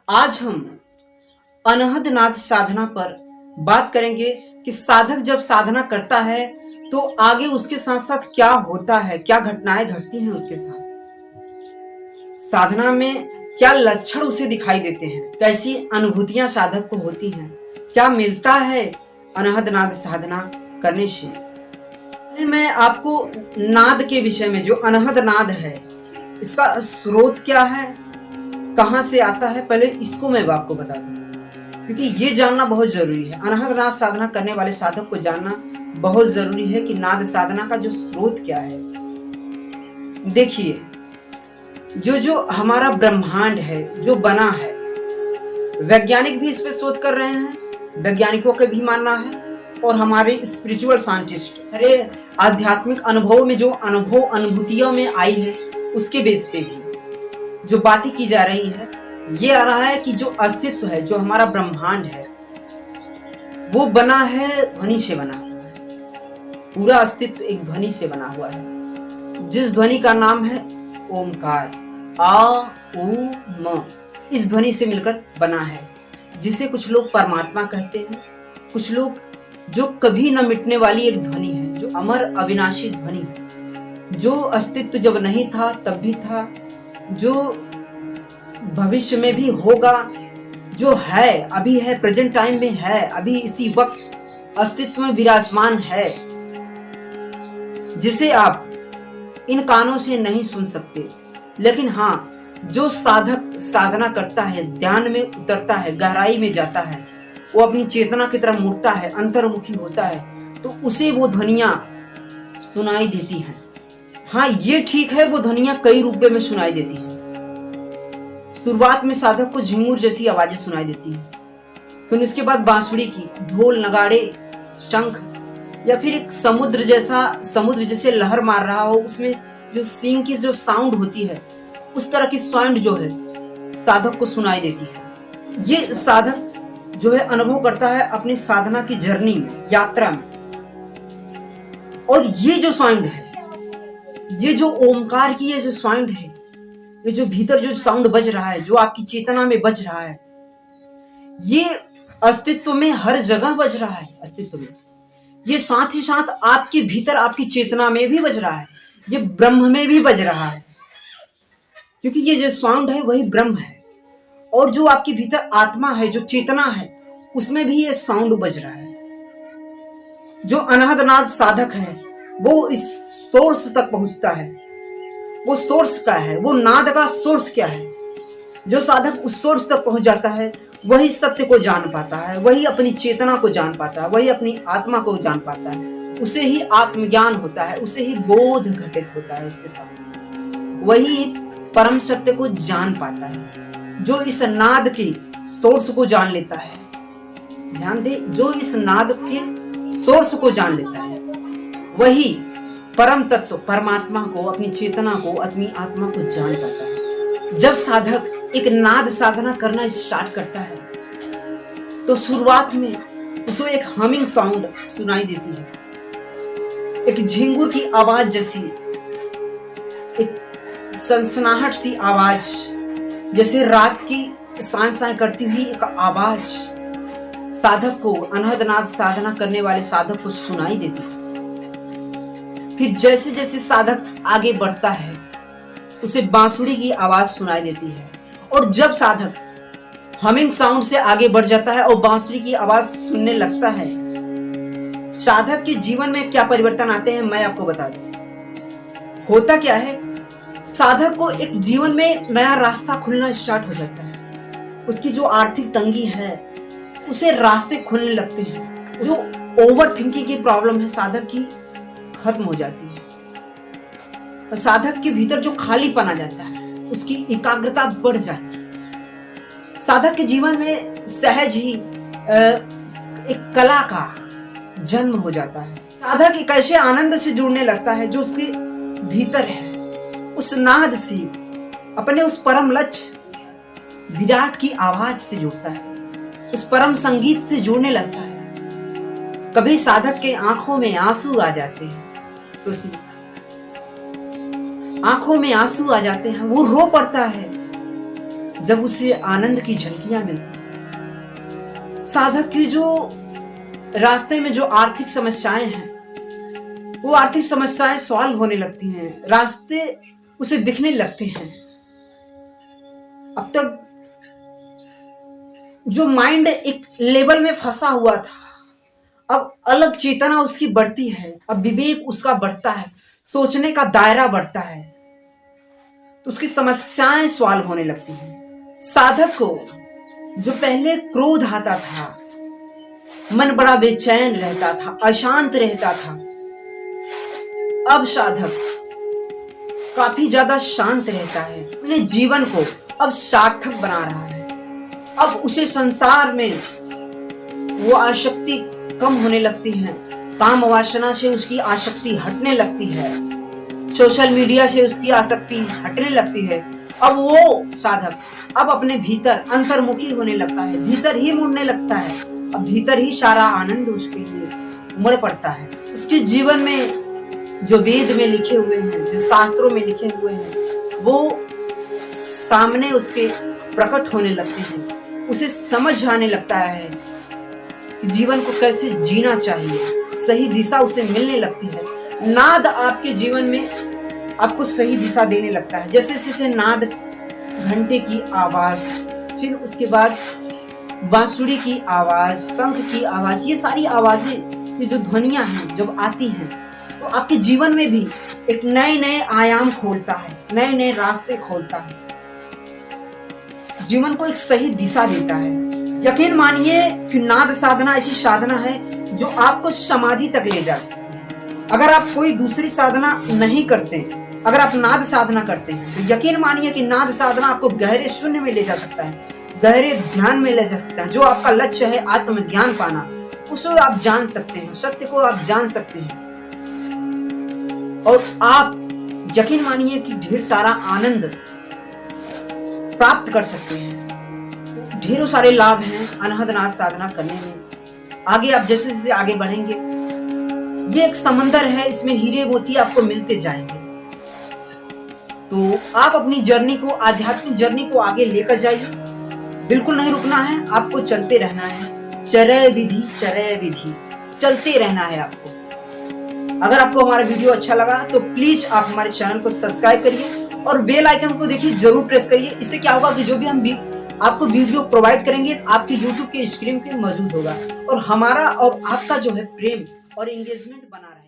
आज हम अनहद नाद साधना पर बात करेंगे कि साधक जब साधना करता है तो आगे उसके साथ साथ क्या होता है, क्या घटनाएं घटती हैं उसके साथ, साधना में क्या लक्षण उसे दिखाई देते हैं, कैसी अनुभूतियां साधक को होती हैं, क्या मिलता है अनहद नाद साधना करने से। मैं आपको नाद के विषय में, जो अनहद नाद है, इसका स्रोत क्या है, कहां से आता है, पहले इसको मैं आपको बता दूं, क्योंकि ये जानना बहुत जरूरी है। अनहद नाद साधना करने वाले साधक को जानना बहुत जरूरी है कि नाद साधना का जो स्रोत क्या है। देखिए, जो हमारा ब्रह्मांड है, जो बना है, वैज्ञानिक भी इस पे शोध कर रहे हैं, वैज्ञानिकों का भी मानना है, और हमारे स्पिरिचुअल साइंटिस्ट अरे आध्यात्मिक अनुभव में जो अनुभूतियों में आई है उसके बेस पे भी जो बातें की जा रही है, ये आ रहा है कि जो अस्तित्व है, जो हमारा ब्रह्मांड है, वो बना है ध्वनि से बना हुआ है। पूरा अस्तित्व एक ध्वनि से बना हुआ है, जिस ध्वनि का नाम है ओमकार, आ उ म। इस ध्वनि से मिलकर बना है, जिसे कुछ लोग परमात्मा कहते हैं, कुछ लोग जो कभी न मिटने वाली एक ध्वनि है, जो अमर अविनाशी ध्वनि है, जो अस्तित्व जब नहीं था तब भी था, जो भविष्य में भी होगा, जो है अभी है, प्रेजेंट टाइम में है, अभी इसी वक्त अस्तित्व में विराजमान है, जिसे आप इन कानों से नहीं सुन सकते। लेकिन हाँ, जो साधक साधना करता है, ध्यान में उतरता है, गहराई में जाता है, वो अपनी चेतना की तरफ मुड़ता है, अंतर्मुखी होता है, तो उसे वो ध्वनियां सुनाई देती हैं। हाँ, ये ठीक है, वो ध्वनियां कई रूपों में सुनाई देती हैं। शुरुआत में साधक को झिंगुर जैसी आवाजें सुनाई देती हैं, फिर उसके बाद बांसुरी की, ढोल, नगाड़े, शंख, या फिर एक समुद्र जैसे लहर मार रहा हो, उसमें जो सींग की जो साउंड होती है, उस तरह की साउंड जो है साधक को सुनाई देती है। ये साधक जो है अनुभव करता है अपनी साधना की जर्नी में, यात्रा में। और ये जो साउंड है, ये जो ओमकार की ये जो साउंड है, ये जो भीतर जो साउंड बज रहा है, जो आपकी चेतना में बज रहा है, ये अस्तित्व में हर जगह बज रहा है। अस्तित्व में ये साथ ही साथ आपके भीतर, आपकी चेतना में भी बज रहा है, ये ब्रह्म में भी बज रहा है, क्योंकि ये जो साउंड है वही ब्रह्म है। और जो आपके भीतर आत्मा है, जो चेतना है, उसमें भी ये साउंड बज रहा है। जो अनहद नाद साधक है वो इस सोर्स तक पहुंचता है। वो सोर्स क्या है, वो नाद का सोर्स क्या है, जो साधक उस सोर्स तक पहुंच जाता है वही सत्य को जान पाता है, वही अपनी चेतना को जान पाता है, वही अपनी आत्मा को जान पाता है। उसे ही आत्मज्ञान होता है, उसे ही बोध घटित होता है उसके साथ, वही परम सत्य को जान पाता है। जो इस नाद के सोर्स को जान लेता है, ध्यान दे, जो इस नाद के सोर्स को जान लेता है, वही परम तत्व परमात्मा को, अपनी चेतना को, अपनी आत्मा को जान पाता है। जब साधक एक नाद साधना करना स्टार्ट करता है तो शुरुआत में उसको एक हमिंग साउंड सुनाई देती है, एक झिंगुर की आवाज जैसी, एक सनसनाहट सी आवाज, जैसे रात की सांय सांय करती हुई एक आवाज साधक को, अनहद नाद साधना करने वाले साधक को सुनाई देती है। फिर जैसे जैसे साधक आगे बढ़ता है उसे बांसुरी की आवाज सुनाई देती है, और जब साधक हमिंग साउंड से आगे बढ़ जाता है और बांसुरी की आवाज सुनने लगता है, साधक के जीवन में क्या परिवर्तन आते हैं मैं आपको बता दूं। होता क्या है, साधक को एक जीवन में नया रास्ता खुलना स्टार्ट हो जाता है। उसकी जो आर्थिक तंगी है उसे रास्ते खुलने लगते हैं। जो ओवर थिंकिंग की प्रॉब्लम है साधक की खत्म हो जाती है, और साधक के भीतर जो खालीपन आ जाता है उसकी एकाग्रता बढ़ जाती है। साधक के जीवन में सहज ही एक कला का जन्म हो जाता है। साधक एक ऐसे आनंद से जुड़ने लगता है जो उसके भीतर है, उस नाद से, अपने उस परम लक्ष्य विराट की आवाज से जुड़ता है, उस परम संगीत से जुड़ने लगता है। कभी साधक के आंखों में आंसू आ जाते हैं, सोचिए, आंखों में आंसू आ जाते हैं, वो रो पड़ता है, जब उसे आनंद की झलकियां मिलती हैं। साधक की जो रास्ते में जो आर्थिक समस्याएं हैं, वो आर्थिक समस्याएं सॉल्व होने लगती हैं, रास्ते उसे दिखने लगते हैं। अब तक जो माइंड एक लेवल में फंसा हुआ था, अब अलग चेतना उसकी बढ़ती है, अब विवेक उसका बढ़ता है, सोचने का दायरा बढ़ता है, तो उसकी समस्याएं सॉल्व होने लगती हैं। साधक को जो पहले क्रोध आता था, मन बड़ा बेचैन रहता था, अशांत रहता था, अब साधक काफी ज्यादा शांत रहता है, अपने जीवन को अब सार्थक बना रहा है। अब उसे संसार में वो आसक्ति कम होने लगती है, काम वासना से उसकी आसक्ति हटने लगती है, सोशल मीडिया से उसकी आसक्ति हटने लगती है। अब वो साधक अब अपने भीतर अंतर्मुखी होने लगता है, भीतर ही मुड़ने लगता है, अब भीतर ही सारा आनंद उसके लिए उमड़ पड़ता है। उसके जीवन में जो वेद में लिखे हुए हैं, जो शास्त्रों में लिखे हुए हैं, वो सामने उसके प्रकट होने लगते हैं, उसे समझ आने लगता है कि जीवन को कैसे जीना चाहिए, सही दिशा उसे मिलने लगती है। नाद आपके जीवन में आपको सही दिशा देने लगता है, जैसे जैसे नाद, घंटे की आवाज, फिर उसके बाद बांसुरी की आवाज, शंख की आवाज, ये सारी आवाजें, ये जो ध्वनियां हैं जब आती हैं, तो आपके जीवन में भी एक नए नए आयाम खोलता है, नए नए रास्ते खोलता है, जीवन को एक सही दिशा देता है। यकीन मानिए कि नाद साधना ऐसी साधना है जो आपको समाधि तक ले जा सकती है। अगर आप कोई दूसरी साधना नहीं करते, अगर आप नाद साधना करते हैं, तो यकीन मानिए कि नाद साधना आपको गहरे शून्य में ले जा सकता है, गहरे ध्यान में ले जा सकता है। जो आपका लक्ष्य है आत्मज्ञान पाना, उसे आप जान सकते हैं, सत्य को आप जान सकते हैं, और आप यकीन मानिए कि ढेर सारा आनंद प्राप्त कर सकते हैं। ढेरों सारे लाभ हैं अनहद नाद साधना करने में। आगे आप जैसे जैसे आगे बढ़ेंगे, ये एक समंदर है, इसमें हीरे मोती आपको मिलते जाएंगे। तो आप अपनी जर्नी को, आध्यात्मिक जर्नी को आगे लेकर जाइए, बिल्कुल नहीं रुकना है, आपको चलते रहना है। चरय विधि चरय विधि, चलते रहना है आपको। अगर आपको हमारा वीडियो अच्छा लगा तो प्लीज आप हमारे चैनल को सब्सक्राइब करिए और बेल आइकन को देखिए जरूर प्रेस करिए। इससे क्या होगा कि जो भी हम आपको वीडियो प्रोवाइड करेंगे आपके यूट्यूब के स्क्रीन पे मौजूद होगा, और हमारा और आपका जो है प्रेम और एंगेजमेंट बना रहे।